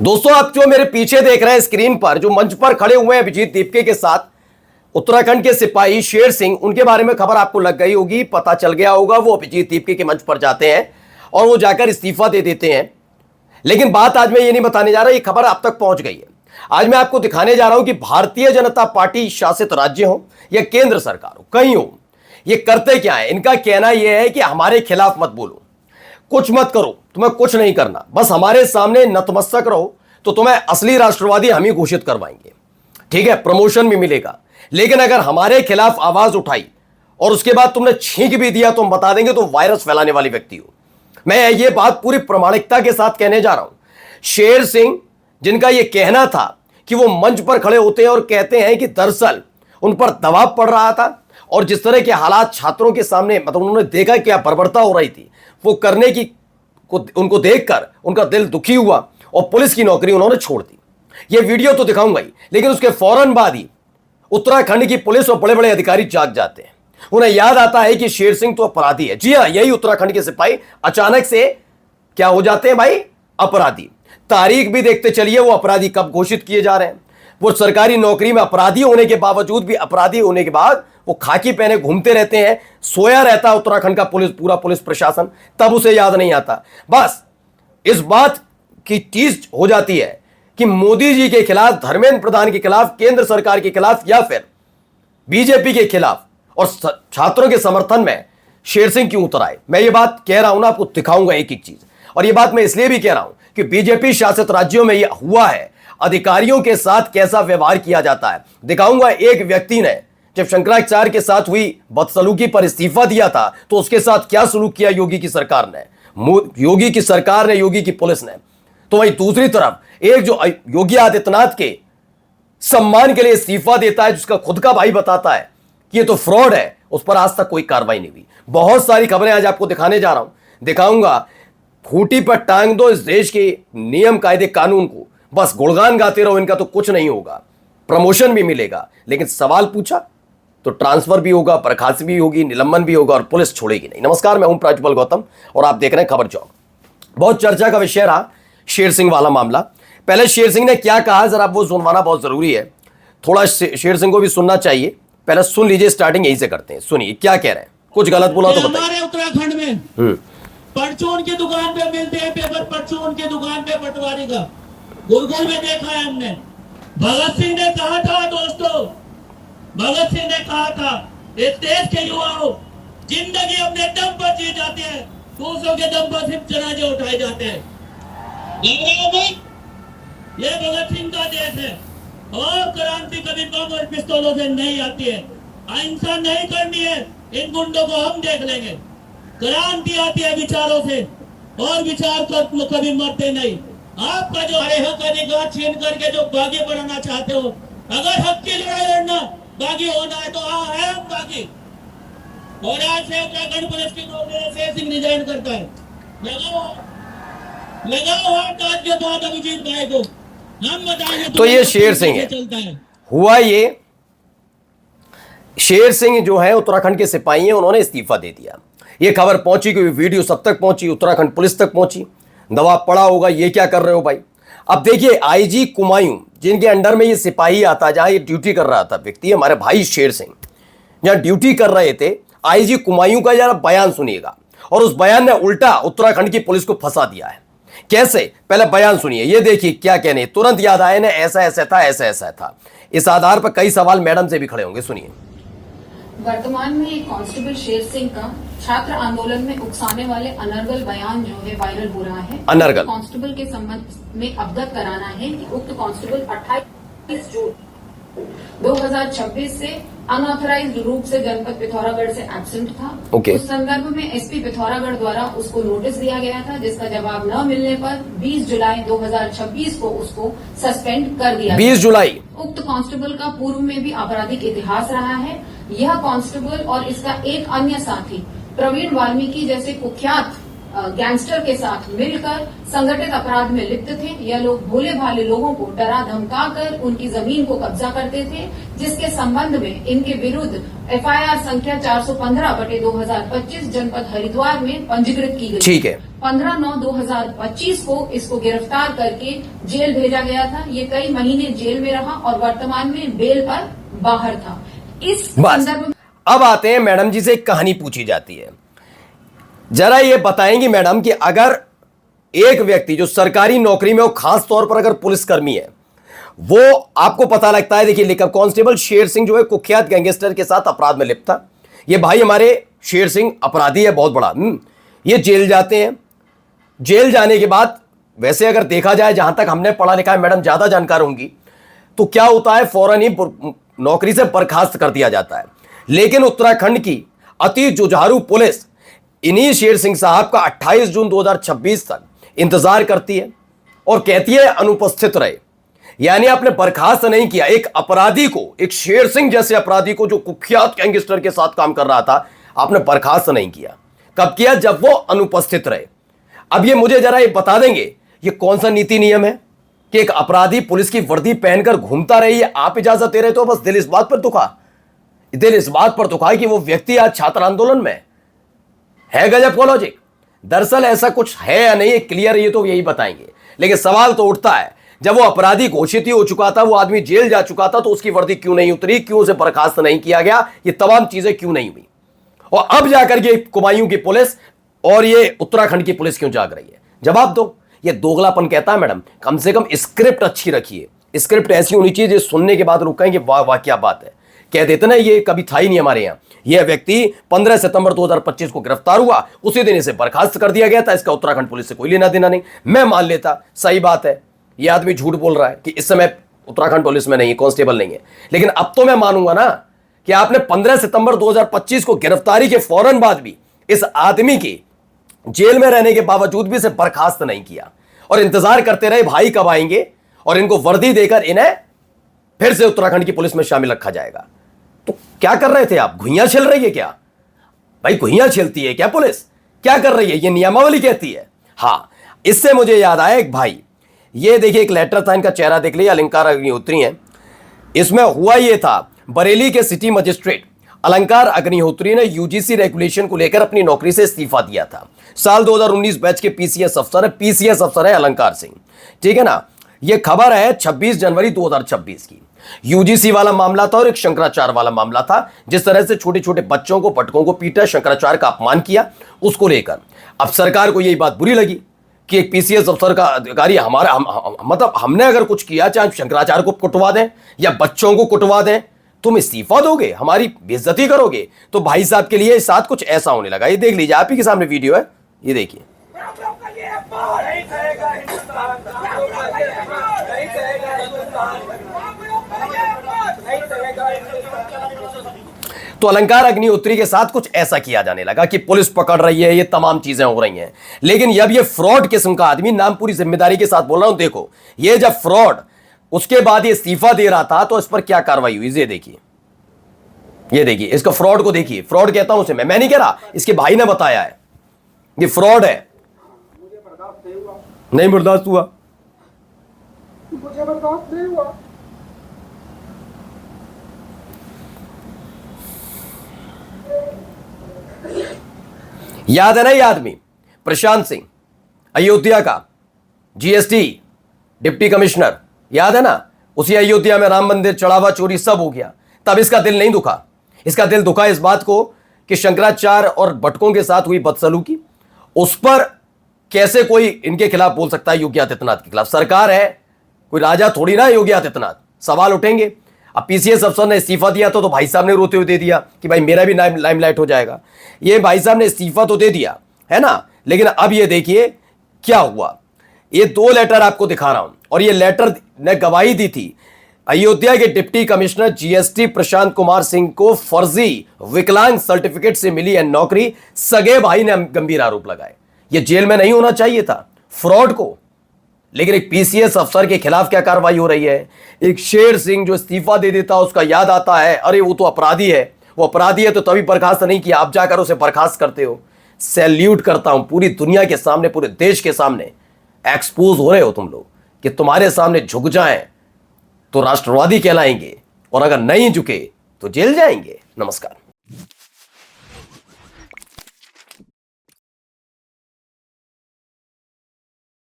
दोस्तों, आप जो मेरे पीछे देख रहे हैं स्क्रीन पर, जो मंच पर खड़े हुए हैं अभिजीत दीपके के साथ, उत्तराखंड के सिपाही शेर सिंह, उनके बारे में खबर आपको लग गई होगी, पता चल गया होगा। वो अभिजीत दीपके के मंच पर जाते हैं और वो जाकर इस्तीफा दे देते हैं। लेकिन बात आज मैं ये नहीं बताने जा रहा, ये खबर आप तक पहुंच गई है। आज मैं आपको दिखाने जा रहा हूं कि भारतीय जनता पार्टी शासित राज्य हो या केंद्र सरकार हो, कहीं हो, ये करते क्या है। इनका कहना यह है कि हमारे खिलाफ मत बोलो, कुछ मत करो, तुम्हें कुछ नहीं करना, बस हमारे सामने नतमस्तक रहो तो तुम्हें असली राष्ट्रवादी हम ही घोषित करवाएंगे। ठीक है, प्रमोशन भी मिलेगा। लेकिन अगर हमारे खिलाफ आवाज उठाई और उसके बाद तुमने छींक भी दिया तो हम बता देंगे तुम वायरस फैलाने वाली व्यक्ति हो। मैं ये बात पूरी प्रामाणिकता के साथ कहने जा रहा हूं। शेर सिंह, जिनका यह कहना था कि वो मंच पर खड़े होते हैं और कहते हैं कि दरअसल उन पर दबाव पड़ रहा था और जिस तरह के हालात छात्रों के सामने, मतलब उन्होंने देखा क्या बर्बरता हो रही थी, वो करने की उनको देखकर उनका दिल दुखी हुआ और पुलिस की नौकरी उन्होंने छोड़ दी। ये वीडियो तो दिखाऊंगा ही, लेकिन उसके फौरन बाद ही उत्तराखंड की पुलिस और बड़े बड़े अधिकारी जाग जाते हैं। उन्हें याद आता है कि शेर सिंह तो अपराधी है। जी हां, यही उत्तराखंड के सिपाही अचानक से क्या हो जाते हैं भाई, अपराधी। तारीख भी देखते चलिए, वो अपराधी कब घोषित किए जा रहे हैं। वो सरकारी नौकरी में अपराधी होने के बावजूद भी, अपराधी होने के बाद वो खाकी पहने घूमते रहते हैं। सोया रहता है उत्तराखंड का पूरा पुलिस प्रशासन, तब उसे याद नहीं आता। बस इस बात की चीज हो जाती है कि मोदी जी के खिलाफ, धर्मेंद्र प्रधान के खिलाफ, केंद्र सरकार के खिलाफ या फिर बीजेपी के खिलाफ और छात्रों के समर्थन में शेर सिंह क्यों उतर आए। मैं ये बात कह रहा हूं ना, आपको दिखाऊंगा एक एक चीज। और ये बात मैं इसलिए भी कह रहा हूं कि बीजेपी शासित राज्यों में यह हुआ है, अधिकारियों के साथ कैसा व्यवहार किया जाता है। दिखाऊंगा, एक व्यक्ति ने जब शंकराचार्य के साथ हुई बदसलूकी पर इस्तीफा दिया था तो उसके साथ क्या सलूक किया योगी की सरकार ने, योगी की पुलिस ने। तो वही दूसरी तरफ एक जो योगी आदित्यनाथ के सम्मान के लिए इस्तीफा देता है, जिसका खुद का भाई बताता है कि ये तो फ्रॉड है, उस पर आज तक कोई कार्रवाई नहीं हुई। बहुत सारी खबरें आज आपको दिखाने जा रहा हूं, दिखाऊंगा। खूंटी पर टांग दो इस देश के नियम कायदे कानून को, बस गुणगान गाते रहो, इनका तो कुछ नहीं होगा, प्रमोशन भी मिलेगा, लेकिन सवाल पूछा तो ट्रांसफर भी होगा, बर्खास्ती भी होगी, निलंबन भी होगा और पुलिस छोड़ेगी नहीं। नमस्कार, मैं हूं प्राज्वल गौतम और आप देख रहे हैं खबर चौक। बहुत चर्चा का विषय रहा शेर सिंह वाला मामला। पहले शेर सिंह ने क्या कहा जरा वो सुनवाना बहुत जरूरी है, थोड़ा शेर सिंह को भी सुनना चाहिए। पहले सुन लीजिए, स्टार्टिंग यहीं से करते हैं। सुनिए क्या कह रहे हैं, कुछ गलत बोला तो बताइए। हमारे उत्तराखंड में परचून की दुकान पे मिलते हैं पेपर, परचून की दुकान पे पटवारी का गुलगुल में देखा है हमने। भगत सिंह ने कहा था दोस्तों, भगत सिंह ने कहा था, इस देश के युवाओं, जिंदगी अपने दम पर जी जाते हैं, दूसरों के दम पर सिर्फ जनाजे उठाए जाते हैं। ये भगत सिंह का देश है और क्रांति कभी बम और पिस्तौलों से नहीं आती है। अहिंसा नहीं करनी है, इन गुंडों को हम देख लेंगे। क्रांति आती है विचारों से और विचार कभी मरते नहीं। आपका जो हक अधिकार छीन करके जो बागी बनाना चाहते हो, अगर हक की लड़ाई लड़ना, बागी होना है तो है हम बागी। और आज से उत्तराखंड पुलिस की नौकरी शेर सिंह रिजाइन करता है। लगाओ हाथ आज के बाद अभिजीत भाई को, हम बताएंगे। तो ये शेर सिंह है, हुआ ये शेर सिंह जो है उत्तराखंड के सिपाही हैं, उन्होंने इस्तीफा दे दिया। ये खबर पहुंची, कोई वीडियो सब तक पहुंची, उत्तराखंड पुलिस तक पहुंची, दबाव पड़ा होगा, ये क्या कर रहे हो भाई। अब देखिए, आईजी कुमायूं, जिनके अंडर में ये सिपाही आता, जहां ये ड्यूटी कर रहा था व्यक्ति, हमारे भाई शेर सिंह जहां ड्यूटी कर रहे थे, आईजी कुमायूं का जरा बयान सुनिएगा। और उस बयान ने उल्टा उत्तराखंड की पुलिस को फंसा दिया है। कैसे, पहले बयान सुनिए, ये देखिए क्या कहने। तुरंत याद आए ना, ऐसा ऐसा था, ऐसा ऐसा था। इस आधार पर कई सवाल मैडम से भी खड़े होंगे, सुनिए। वर्तमान में कांस्टेबल शेर सिंह का छात्र आंदोलन में उकसाने वाले अनर्गल बयान जो है वायरल हो रहा है। अनर्गल कांस्टेबल के संबंध में अवगत कराना है कि उक्त कांस्टेबल 28 जून 2026 से अनऑथराइज्ड रूप से जनपद पिथौरागढ़ से एब्सेंट था। उस संदर्भ में एसपी पिथौरागढ़ द्वारा उसको नोटिस दिया गया था, जिसका जवाब न मिलने पर 20 जुलाई 2026 को उसको सस्पेंड कर दिया। 20 जुलाई। उक्त कांस्टेबल का पूर्व में भी आपराधिक इतिहास रहा है। यह कांस्टेबल और इसका एक अन्य साथी प्रवीण वाल्मीकि जैसे कुख्यात गैंगस्टर के साथ मिलकर संगठित अपराध में लिप्त थे। यह लोग भोले भाले लोगों को डरा धमका कर उनकी जमीन को कब्जा करते थे, जिसके संबंध में इनके विरुद्ध FIR संख्या 415/2025 जनपद हरिद्वार में पंजीकृत की गई। ठीक है। 15/9/2025 को इसको गिरफ्तार करके जेल भेजा गया था। ये कई महीने जेल में रहा और वर्तमान में बेल पर बाहर था। इस संदर्भ में अब आते हैं मैडम जी से एक कहानी पूछी जाती है, जरा ये बताएंगी मैडम कि अगर एक व्यक्ति जो सरकारी नौकरी में हो, खास तौर पर अगर पुलिसकर्मी है, वो आपको पता लगता है, देखिए लिखा कांस्टेबल शेर सिंह जो है कुख्यात गैंगस्टर के साथ अपराध में लिप्त था। ये भाई हमारे शेर सिंह अपराधी है बहुत बड़ा। ये जेल जाते हैं। जेल जाने के बाद वैसे अगर देखा जाए, जहां तक हमने पढ़ा लिखा है, मैडम ज्यादा जानकार होंगी, तो क्या होता है फौरन ही नौकरी से बर्खास्त कर दिया जाता है। लेकिन उत्तराखंड की अति जुझारू पुलिस इन्हीं शेर सिंह साहब का 28 जून 2026 तक इंतजार करती है और कहती है अनुपस्थित रहे, यानी आपने बर्खास्त नहीं किया एक अपराधी को, एक शेर सिंह जैसे अपराधी को जो कुख्यात गैंगस्टर के साथ काम कर रहा था, आपने बर्खास्त नहीं किया। कब किया? जब वो अनुपस्थित रहे। अब ये मुझे जरा ये बता देंगे, ये कौन सा नीति नियम है कि एक अपराधी पुलिस की वर्दी पहनकर घूमता रहे, ये आप इजाजत दे रहे? तो बस दिल इस बात पर दुखा कि वो व्यक्ति आज छात्र आंदोलन में है। गजब का लॉजिक। दरअसल ऐसा कुछ है या नहीं क्लियर, ये तो यही बताएंगे। लेकिन सवाल तो उठता है, जब वो अपराधी घोषित ही हो चुका था, वो आदमी जेल जा चुका था, तो उसकी वर्दी क्यों नहीं उतरी, क्यों उसे बर्खास्त नहीं किया गया, ये तमाम चीजें क्यों नहीं हुई? और अब जाकर के कुमायूं की पुलिस और ये उत्तराखंड की पुलिस क्यों जाग रही है? जवाब दो। ये दोगलापन कहता है मैडम, कम से कम स्क्रिप्ट अच्छी रखिए। स्क्रिप्ट ऐसी होनी चाहिए, सुनने के बाद रुकेंगे, वाह वाह क्या बात है, कह देते ना ये कभी था ही नहीं हमारे यहाँ। यह व्यक्ति 15 सितंबर 2025 को गिरफ्तार हुआ, उसी दिन इसे बर्खास्त कर दिया गया था। इसका उत्तराखंड पुलिस से कोई लेना देना नहीं। मैं मान लेता, सही बात है, यह आदमी झूठ बोल रहा है कि इस समय उत्तराखंड पुलिस में नहीं, कांस्टेबल नहीं है। लेकिन अब तो मैं मानूंगा ना कि आपने 15 सितंबर 2025 को गिरफ्तारी के फौरन बाद भी इस आदमी की जेल में रहने के बावजूद भी इसे बर्खास्त नहीं किया और इंतजार करते रहे भाई कब आएंगे और इनको वर्दी देकर इन्हें फिर से उत्तराखंड की पुलिस में शामिल रखा जाएगा। तो क्या कर रहे थे आप? घुइयां छिल रही है क्या भाई? घुइयां छिलती है क्या पुलिस? क्या कर रही है? ये नियमावली कहती है। हां, इससे मुझे याद आया एक भाई, ये देखिए एक लेटर था, इनका चेहरा देख लिया, अलंकार अग्निहोत्री हैं। इसमें हुआ ये था, बरेली के सिटी मजिस्ट्रेट अलंकार अग्निहोत्री ने यूजीसी रेगुलेशन को लेकर अपनी नौकरी से इस्तीफा दिया था। साल 2019 बैच के पीसीएस अफसर है अलंकार सिंह, ठीक है ना। यह खबर है 26 जनवरी 2026 की। यूजीसी वाला मामला था और एक शंकराचार्य वाला मामला था। जिस तरह से छोटे छोटे बच्चों को, पटकों को पीटा, शंकराचार्य का अपमान किया, उसको लेकर अब सरकार को यही बात बुरी लगी कि एक पीसीएस अफसर का अधिकारी मतलब हमने अगर कुछ किया, चाहे शंकराचार्य को कुटवा दें या बच्चों को कुटवा दें, तुम इस्तीफा दोगे, हमारी बेइज्जती करोगे। तो भाई साहब के लिए साथ कुछ ऐसा होने लगा। ये देख लीजिए, आप ही के सामने वीडियो है, ये देखिए। तो अलंकार अग्निहोत्री के साथ कुछ ऐसा किया जाने लगा कि पुलिस पकड़ रही है, ये तमाम चीजें हो रही हैं। लेकिन जब ये फ्रॉड किस्म का आदमी, नाम पूरी जिम्मेदारी के साथ बोल रहा हूं, देखो ये जब फ्रॉड, उसके बाद ये इस्तीफा दे रहा था, तो इस पर क्या कार्रवाई हुई ये देखिए। ये देखिए इसका फ्रॉड को देखिए। फ्रॉड कहता हूं उसे मैं नहीं कह रहा, इसके भाई ने बताया है ये फ्रॉड है। मुझे बर्दाश्त नहीं हुआ। नहीं बर्दाश्त हुआ, मुझे बर्दाश्त नहीं हुआ। याद है ना ये आदमी प्रशांत सिंह, अयोध्या का जीएसटी डिप्टी कमिश्नर, याद है ना। उसी अयोध्या में राम मंदिर, चढ़ावा चोरी सब हो गया। तब इसका दिल नहीं दुखा। इसका दिल दुखा इस बात को कि शंकराचार्य और भटकों के साथ हुई बदसलूकी, उस पर कैसे कोई इनके खिलाफ बोल सकता है, योगी आदित्यनाथ के खिलाफ। सरकार है, कोई राजा थोड़ी ना योगी आदित्यनाथ, सवाल उठेंगे। अब पीसीएस अफसर ने इस्तीफा दिया तो भाई साहब ने रोते हुए दे दिया कि भाई मेरा भी लाइमलाइट हो जाएगा। ये भाई साहब ने इस्तीफा तो दे दिया है ना, लेकिन अब ये देखिए क्या हुआ। ये 2 लेटर आपको दिखा रहा हूं, और ये लेटर ने गवाही दी थी अयोध्या के deputy commissioner GST Prashant Kumar Singh को फर्जी विकलांग सर्टिफिकेट से मिली है नौकरी। सगे भाई ने गंभीर आरोप लगाए। ये जेल में नहीं होना चाहिए था फ्रॉड को, लेकिन एक पीसीएस अफसर के खिलाफ क्या कार्रवाई हो रही है। एक शेर सिंह जो इस्तीफा दे देता, उसका याद आता है अरे वो तो अपराधी है, वो अपराधी है तो तभी बर्खास्त नहीं किया, आप जाकर उसे बर्खास्त करते हो। सैल्यूट करता हूं, पूरी दुनिया के सामने, पूरे देश के सामने एक्सपोज हो रहे हो तुम लोग कि तुम्हारे सामने झुक जाएं तो राष्ट्रवादी कहलाएंगे और अगर नहीं झुके तो जेल जाएंगे। नमस्कार।